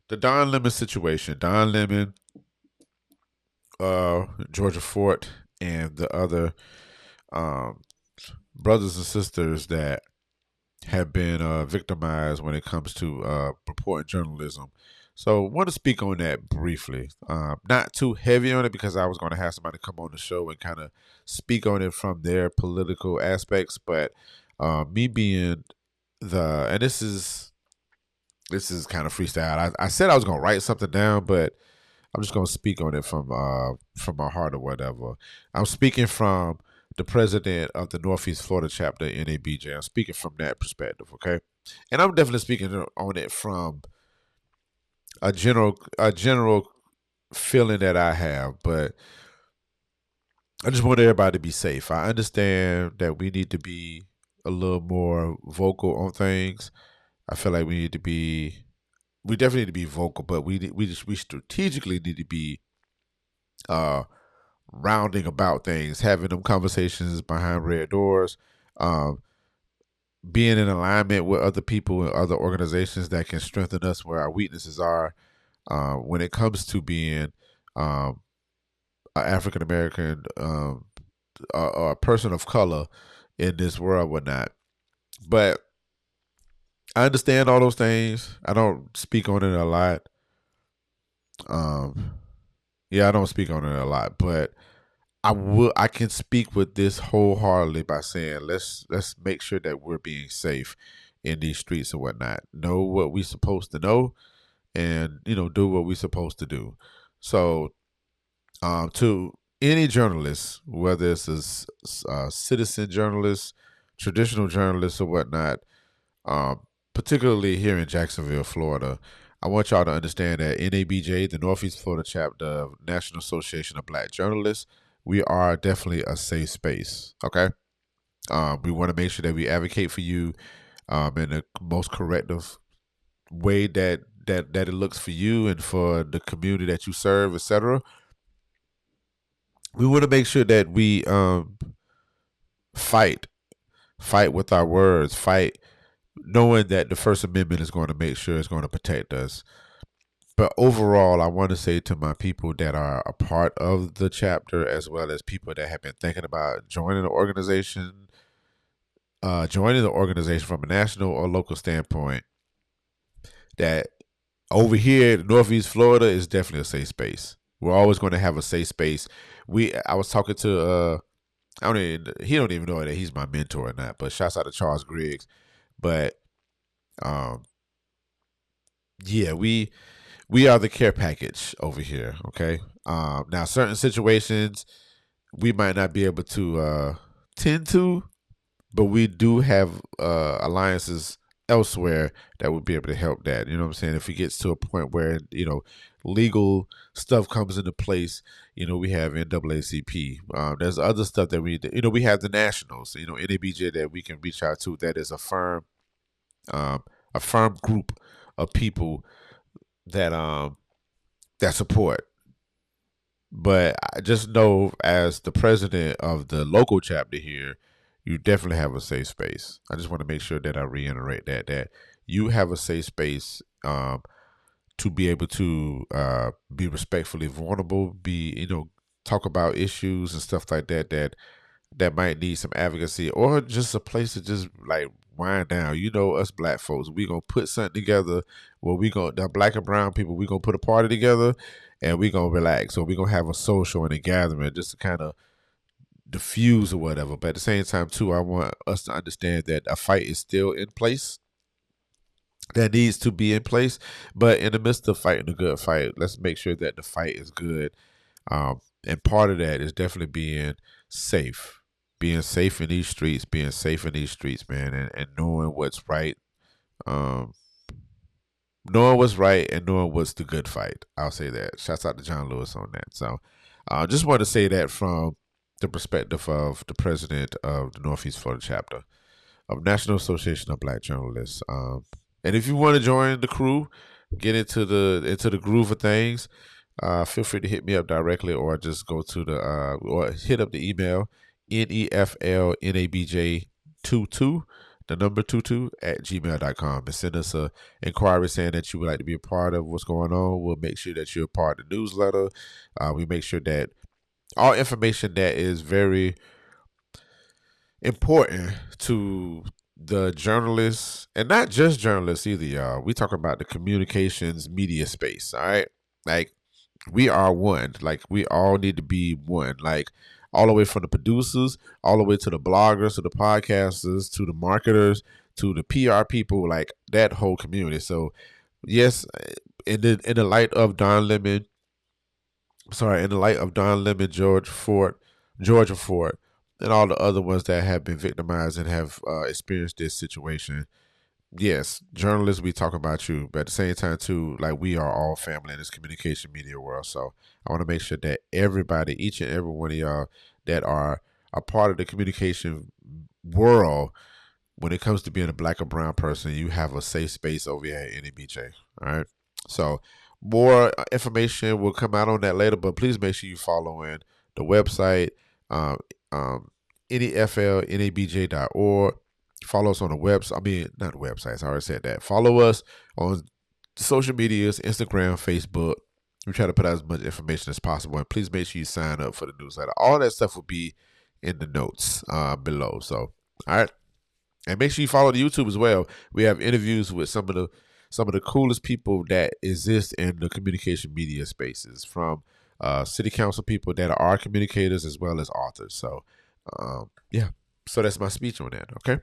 the Don Lemon situation. Don Lemon, Georgia Fort, and the other um, brothers and sisters that have been victimized when it comes to reporting journalism. So, I want to speak on that briefly. Not too heavy on it because I was going to have somebody come on the show and kind of speak on it from their political aspects. But me being and this is kind of freestyle. I said I was going to write something down, but I'm just gonna speak on it from my heart or whatever. I'm speaking from the president of the Northeast Florida chapter NABJ. I'm speaking from that perspective, okay? And I'm definitely speaking on it from a general feeling that I have, but I just want everybody to be safe. I understand that we need to be a little more vocal on things. I feel like we definitely need to be vocal, but we strategically need to be uh rounding about things, having them conversations behind red doors, um, being in alignment with other people and other organizations that can strengthen us where our weaknesses are. When it comes to being um, an African American or a person of color in this world, whatnot. But I understand all those things. I don't speak on it a lot. Um, yeah, I don't speak on it a lot, but I can speak with this wholeheartedly by saying let's make sure that we're being safe in these streets and whatnot. Know what we're supposed to know, and do what we're supposed to do. So, to any journalist, whether it's a citizen journalist, traditional journalist, or whatnot, particularly here in Jacksonville, Florida, I want y'all to understand that NABJ, the Northeast Florida chapter of National Association of Black Journalists, we are definitely a safe space. Okay, we want to make sure that we advocate for you in the most corrective way that it looks for you and for the community that you serve, etc. We want to make sure that we fight, fight with our words, fight knowing that the First Amendment is going to make sure it's going to protect us. But overall, I want to say to my people that are a part of the chapter, as well as people that have been thinking about joining the organization from a national or local standpoint, that over here in Northeast Florida is definitely a safe space. We're always going to have a safe space. I was talking to he don't even know that he's my mentor or not, but shouts out to Charles Griggs. But um, yeah, we are the care package over here. Okay. Now certain situations we might not be able to tend to, but we do have alliances elsewhere that would be able to help that. You know what I'm saying? If it gets to a point where legal stuff comes into place, we have NAACP. There's other stuff that we have the nationals. NABJ that we can reach out to. That is a firm group of people that that support. But I just know, as the president of the local chapter here, you definitely have a safe space. I just want to make sure that I reiterate that you have a safe space to be able to be respectfully vulnerable, talk about issues and stuff like that might need some advocacy, or just a place to just like wind down. Us black folks, we gonna put something together where the black and brown people, we gonna put a party together and we gonna relax. So we gonna have a social and a gathering just to kind of diffuse or whatever. But at the same time too, I want us to understand that a fight is still in place, that needs to be in place. But in the midst of fighting a good fight, let's make sure that the fight is good. And part of that is definitely being safe in these streets, man, and knowing what's right, um, knowing what's right, and knowing what's the good fight. I'll say that. Shouts out to John Lewis on that. So, just want to say that from the perspective of the president of the Northeast Florida chapter of National Association of Black Journalists. And if you want to join the crew, get into the groove of things, feel free to hit me up directly, or just go to or hit up the email neflnabj22 the number 22 at gmail.com, and send us a inquiry saying that you would like to be a part of what's going on. We'll make sure that you're a part of the newsletter. We make sure that all information that is very important to the journalists, and not just journalists either, y'all. We talk about the communications media space. All right. Like, we are one. Like, we all need to be one. Like, all the way from the producers, all the way to the bloggers, to the podcasters, to the marketers, to the PR people, like that whole community. So, yes, in the light of Don Lemon, Georgia Ford, and all the other ones that have been victimized and have experienced this situation. Yes, journalists, we talk about you, but at the same time too, like, we are all family in this communication media world. So I want to make sure that everybody, each and every one of y'all that are a part of the communication world, when it comes to being a black or brown person, you have a safe space over here at NABJ. All right. So more information will come out on that later, but please make sure you follow in the website, um, um, NEFLNABJ.org. Follow us on the website. I mean, not the websites. I already said that. Follow us on social medias, Instagram, Facebook. We try to put out as much information as possible. And please make sure you sign up for the newsletter. All that stuff will be in the notes below. So, all right. And make sure you follow the YouTube as well. We have interviews with some of the coolest people that exist in the communication media spaces, from city council people that are communicators as well as authors. So, yeah. So that's my speech on that. Okay.